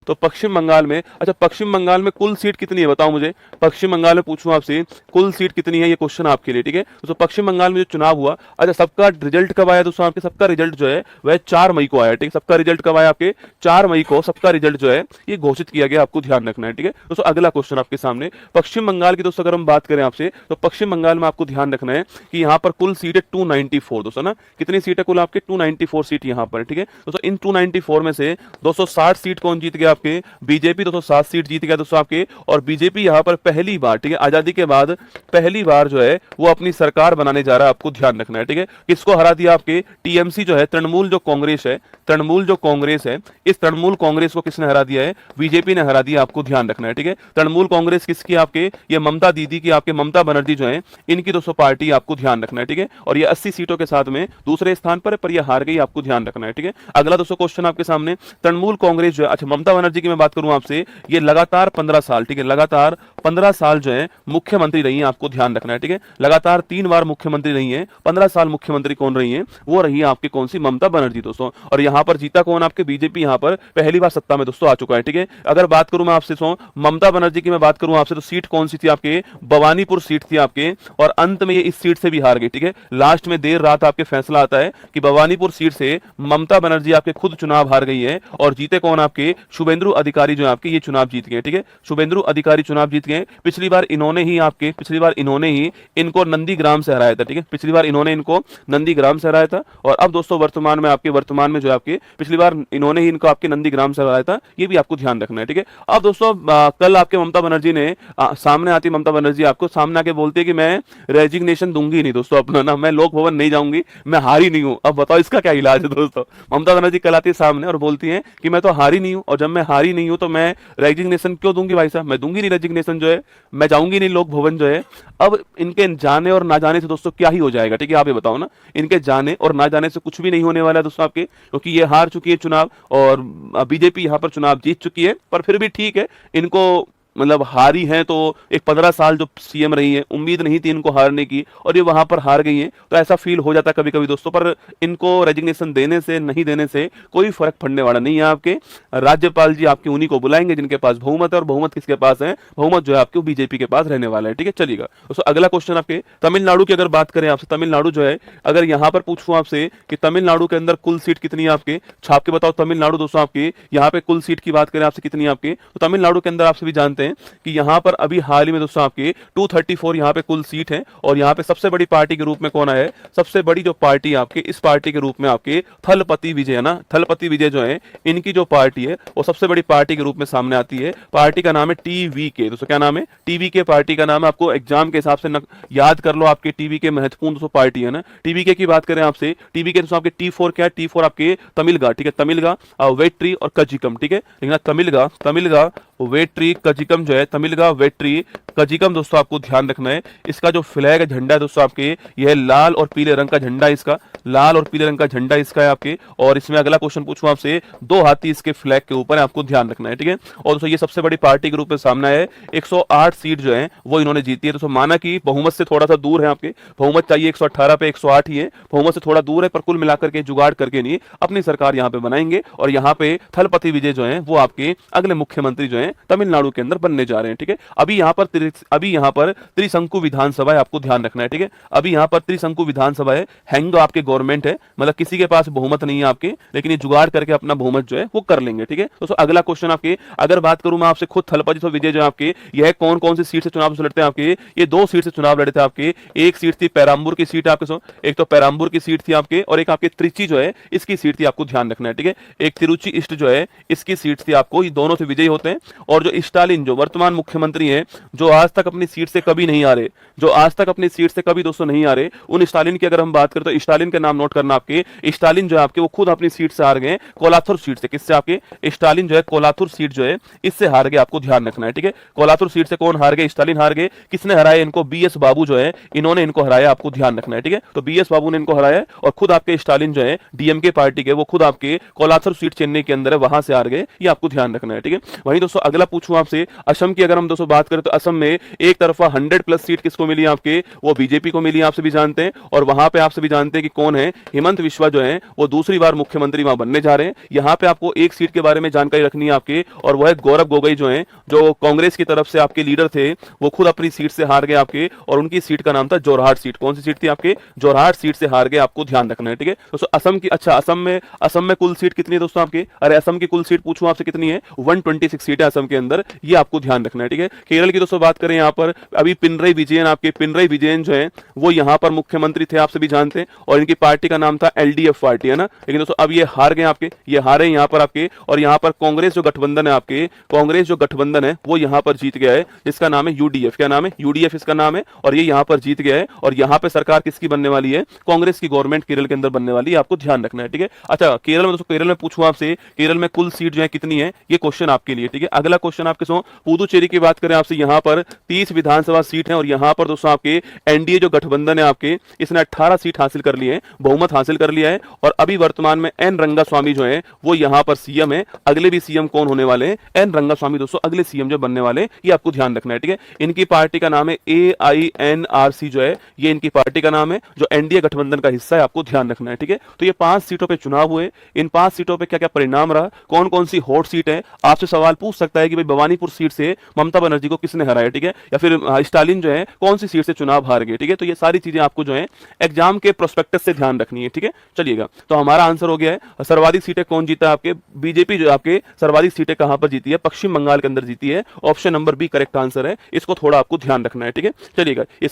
तो पश्चिम बंगाल में, अच्छा पश्चिम बंगाल में कुल सीट कितनी है बताओ मुझे, पश्चिम बंगाल में पूछूं आपसे कुल सीट कितनी है, ये क्वेश्चन आपके लिए, ठीक है। तो पश्चिम बंगाल में जो चुनाव हुआ, अच्छा सबका रिजल्ट कब आया दोस्तों, आपके सबका रिजल्ट जो है वह 4 मई को आया, ठीक है। सबका रिजल्ट कब आया, आपके 4 मई को सबका रिजल्ट जो है ये घोषित किया गया, आपको ध्यान रखना है, ठीक है दोस्तों। अगला क्वेश्चन आपके सामने पश्चिम बंगाल की दोस्तों अगर हम बात करें आपसे, तो पश्चिम बंगाल में आपको ध्यान रखना है कि यहाँ पर कुल सीट है 294 दोस्तों ना, कितनी सीट है कुल आपके 294 सीट यहाँ पर, ठीक है दोस्तों। इन 294 में से 260 सीट कौन जीत गया, आपके बीजेपी 207 सीट जीत गया दोस्तों आपके। और बीजेपी यहाँ पर पहली बार, ठीक है, आजादी के बाद पहली बार जो है वो अपनी सरकार बनाने जा रहा है, आपको ध्यान रखना है, ठीक है। किसको हरा दिया, आपके टीएमसी जो है, तृणमूल जो कांग्रेस है, तृणमूल जो कांग्रेस है, इस तृणमूल कांग्रेस को किसने हरा दिया है, बीजेपी ने हरा दिया, आपको ध्यान रखना है, ठीक है। तृणमूल कांग्रेस किसकी, आपके ये ममता दीदी की, आपके ममता बनर्जी जो है इनकी दोस्तों पार्टी, आपको ध्यान रखना है, ठीक है। और ये 80 सीटों के साथ में दूसरे स्थान पर है, पर ये हार गई, आपको ध्यान रखना है, ठीक है। अगला दोस्तों क्वेश्चन आपके सामने, तृणमूल कांग्रेस जो है, अच्छा ममता बनर्जी की मैं बात करूं आपसे, ये लगातार 15 साल, ठीक है, लगातार 15 साल जो है मुख्यमंत्री रही है, आपको ध्यान रखना है, ठीक है। लगातार 3 बार मुख्यमंत्री रही है, 15 साल मुख्यमंत्री कौन रही है, वो रही है आपकी कौन सी, ममता बनर्जी दोस्तों। और यहां पर जीता कौन, आपके बीजेपी यहां पर पहली बार सत्ता में दोस्तों आ चुका है, ठीक है। अगर बात करूं मैं आपसे ममता बनर्जी की मैं बात करूं आपसे, तो सीट कौन सी थी, आपके भवानीपुर सीट थी आपके, और अंत में ये इस सीट से भी हार गई, ठीक है। लास्ट में देर रात आपके फैसला आता है कि भवानीपुर सीट से ममता बनर्जी आपके खुद चुनाव हार गई है, और जीते कौन, आपके शुभेंदु अधिकारी जो आपके ये चुनाव जीत गए, ठीक है। शुभेंदु अधिकारी चुनाव जीत गए, पिछली बार इन्होंने ही इनको नंदीग्राम से हराया था, ठीक है। पिछली बार इन्होंने इनको नंदीग्राम से हराया था, और अब दोस्तों वर्तमान में जो आपके पिछली बार इन्होंने ही इनको आपके नंदीग्राम से हराया था, ये भी आपको ध्यान रखना है, ठीक है। अब दोस्तों कल आपके ममता बनर्जी ने सामने आती ममता बनर्जी आपको सामने आके बोलती है कि मैं रेजिग्नेशन दूंगी नहीं दोस्तों अपना ना, मैं लोक भवन नहीं जाऊंगी, मैं हारी नहीं हूं। अब बताओ इसका क्या इलाज है दोस्तों। ममता बनर्जी कल आती है सामने और बोलती है कि मैं तो हारी नहीं हूं, और जब मैं हारी नहीं हूं तो मैं रेजिग्नेशन क्यों दूंगी भाई साहब, मैं दूंगी नहीं रेजिग्नेशन जो है, मैं जाऊंगी नहीं लोक भवन जो है। अब इनके जाने और ना जाने से दोस्तों क्या ही हो जाएगा, ठीक है, आप ये बताओ ना, इनके जाने और ना जाने से कुछ भी नहीं होने वाला है दोस्तों आपके, क्योंकि ये हार चुकी है चुनाव, और बीजेपी यहां पर चुनाव जीत चुकी है। पर फिर भी ठीक है, इनको मतलब हारी हैं तो एक 15 साल जो सीएम रही है, उम्मीद नहीं थी इनको हारने की, और ये वहां पर हार गई हैं, तो ऐसा फील हो जाता है कभी कभी दोस्तों। पर इनको रेजिग्नेशन देने से नहीं देने से कोई फर्क पड़ने वाला नहीं है। आपके राज्यपाल जी आपके उन्हीं को बुलाएंगे जिनके पास बहुमत है, और बहुमत किसके पास है, बहुमत जो है आपके बीजेपी के पास रहने वाला है, ठीक है। चलिएगा दोस्तों अगला क्वेश्चन आपके तमिलनाडु की अगर बात करें आपसे, तमिलनाडु जो है, अगर यहां पर पूछूं आपसे कि तमिलनाडु के अंदर कुल सीट कितनी है, आपके छाप के बताओ तमिलनाडु दोस्तों आपके यहाँ पे कुल सीट की बात करें आपसे कितनी है आपके, तो तमिलनाडु के अंदर आप सभी जानते हैं कि यहां पर अभी हाल ही में दोस्तों आपके 234 यहां पे कुल सीट है, और यहां पे सबसे बड़ी पार्टी के रूप में कौन आया है, सबसे बड़ी जो पार्टी आपके इस पार्टी के रूप में आपके थलपति विजय है ना, थलपति विजय जो है इनकी जो पार्टी है वो सबसे बड़ी पार्टी के रूप में सामने आती है। पार्टी का नाम है टीवीके दोस्तों, क्या नाम है, टीवीके पार्टी का नाम है। आपको एग्जाम के हिसाब से याद कर लो, आपके टीवीके महत्वपूर्ण दोस्तों पार्टी है ना। टीवीके की बात करें आपसे, टीवीके दोस्तों आपके T4 क्या है, T4 आपके तमिलगा, ठीक है, तमिलगा, वेट्री और कजिकम, ठीक है। लेकिन तमिलगा, तमिलगा वेट्री कजिकम जो है, तमिलगा वेट्री कजिकम दोस्तों आपको ध्यान रखना है। इसका जो फ्लैग झंडा है दोस्तों आपके, यह लाल और पीले रंग का झंडा, इसका लाल और पीले रंग का झंडा इसका है आपके। और इसमें अगला क्वेश्चन पूछूं आपसे, 2 हाथी इसके फ्लैग के ऊपर है, आपको ध्यान रखना है, ठीक है। और दोस्तों ये सबसे बड़ी पार्टी के रूप में सामना है, 108 सीट जो है वो इन्होंने जीती है दोस्तों। माना कि बहुमत से थोड़ा सा दूर है, आपके बहुमत चाहिए 118 पे 108 ही है, बहुमत से थोड़ा दूर है, पर कुल मिलाकर के जुगाड़ करके नहीं अपनी सरकार यहाँ पे बनाएंगे, और यहाँ पे थलपति विजय जो है वो आपके अगले मुख्यमंत्री जो है तमिलनाडु के अंदर बनने जा रहे हैं, ठीक है। अभी यहाँ पर त्रिशंकु विधानसभा है, आपको ध्यान रखना है, ठीक है। अभी यहाँ पर त्रिशंकु विधानसभा है, हैंग आपके गवर्नमेंट है, मतलब किसी के पास बहुमत नहीं है आपके, लेकिन ये जुगाड़ करके अपना बहुमत जो है वो कर लेंगे, ठीक है। दोस्तों अगला क्वेश्चन आपके अगर बात करूं मैं आपसे, खुद थलपति विजय जो आपके, यह कौन कौन सी सीट से चुनाव लड़ते हैं आपके, ये 2 सीट से चुनाव लड़े थे आपके। एक सीट थी पेराम्बूर की सीट आपके, एक तो पेराम्बूर की सीट थी आपके, और एक आपके त्रिची जो है इसकी सीट थी, आपको ध्यान रखना है, ठीक है। एक तिरुचि ईस्ट जो है इसकी सीट थी आपको, ये दोनों से विजयी होते हैं। और जो स्टालिन जो वर्तमान मुख्यमंत्री हैं, जो आज तक अपनी सीट से कभी नहीं आ रहे, जो आज तक अपनी सीट से कभी दोस्तों नहीं आ रहे, उन स्टालिन की अगर हम बात करें तो स्टालिन का नाम नोट करना आपके। स्टालिन जो है आपके वो खुद अपनी सीट से हार गए, कोलाथुर सीट से। किससे, आपके स्टालिन जो है कोलाथुर सीट जो है इससे हार गए, आपको ध्यान रखना है, ठीक है। कोलाथुर सीट से कौन हार गए, स्टालिन हार गए। किसने हराया इनको, बीएस बाबू जो है इन्होंने इनको हराया, आपको ध्यान रखना है, ठीक है। तो बीएस बाबू ने इनको हराया, और खुद आपके स्टालिन जो है डीएमके पार्टी के, वो खुद आपके कोलाथुर सीट चेन्नई के अंदर है, वहां से हार गए, ये आपको ध्यान रखना है, ठीक है। वहीं दोस्तों अगला पूछूं आपसे, असम की अगर हम दोस्तों बात करें तो असम में एक तरफा 100+ सीट किसको मिली आपके, वो बीजेपी को मिली, आप सभी जानते हैं। और वहां पे आप सभी जानते हैं कि कौन कौन है, हेमंत विश्वा जो है वो दूसरी बार मुख्यमंत्री वहां बनने जा रहे हैं। यहाँ पे आपको एक सीट के बारे में जानकारी रखनी है आपके, और वो है गौरव गोगोई जो है, जो कांग्रेस की तरफ से आपके लीडर थे, वो खुद अपनी सीट से हार गए आपके, और उनकी सीट का नाम था जोरहाट सीट। कौन सी सीट थी आपके, जोरहाट सीट से हार गए, आपको ध्यान रखना है, ठीक है दोस्तों। असम की, अच्छा असम में कुल सीट कितनी है दोस्तों आपके, अरे असम की कुल सीट पूछूं आपसे कितनी है, 126 सीट है असम के अंदर, ये आपको ध्यान रखना है, ठीक है। केरल की दोस्तों बात करें, यहाँ पर अभी पिनरई विजयन, आपके पिनरई विजयन जो है वो यहाँ पर मुख्यमंत्री थे, आप सभी जानते हैं, और इनकी पार्टी का नाम था एलडीएफ पार्टी, है ना। लेकिन दोस्तों अब ये हार गए आपके, ये हारे यहाँ पर आपके, और यहाँ पर कांग्रेस जो गठबंधन है आपके, कांग्रेस जो गठबंधन है वो यहाँ पर जीत गया है, जिसका नाम है यूडीएफ। क्या नाम है, यूडीएफ इसका नाम है, और ये यहाँ पर जीत गया है, और यहाँ पे सरकार किसकी बनने वाली है, कांग्रेस की गवर्नमेंट केरल के अंदर बनने वाली है, आपको ध्यान रखना है, ठीक है। अच्छा केरल में दोस्तों, केरल में पूछूं आपसे, केरल में कुल सीट जो है कितनी है, ये क्वेश्चन आपके लिए, ठीक है। अगला क्वेश्चन आपके सो पुदुचेरी की बात करें आपसे, यहाँ पर 30 विधानसभा सीट है, और यहाँ पर दोस्तों आपके एनडीए जो गठबंधन है आपके, इसने 18 सीट हासिल कर ली है, बहुमत हासिल कर लिया है, और अभी वर्तमान में एन रंगास्वामी जो है वो यहाँ पर सीएम है। अगले भी सीएम कौन होने वाले हैं, एन रंगास्वामी दोस्तों अगले सीएम जो बनने वाले, ये आपको ध्यान रखना है, ठीक है। इनकी पार्टी का नाम है AINRC जो है, ये इनकी पार्टी का नाम है, जो एनडीए गठबंधन का हिस्सा है, आपको ध्यान रखना है, ठीक है। तो ये 5 सीटों पे चुनाव हुए, इन 5 सीटों पे क्या क्या परिणाम रहा, कौन कौन सी हॉट सीट है, आपसे सवाल पूछ सकता है कि भाई भवानीपुर सीट से ममता बनर्जी को किसने हराया, ठीक है, या फिर स्टालिन जो है कौन सी सीट से चुनाव हार गए, ठीक है। तो ये सारी चीजें आपको जो है एग्जाम के प्रोस्पेक्टस से ध्यान रखनी है, ठीक है। चलिएगा, तो हमारा आंसर हो गया है, सर्वाधिक सीटें कौन जीता है आपके, बीजेपी जो आपके सर्वाधिक सीटें कहां पर जीती है, पश्चिम बंगाल के अंदर जीती है। Option number B correct answer है, इसको थोड़ा आपको ध्यान रखना है, ठीक है। चलिएगा, ये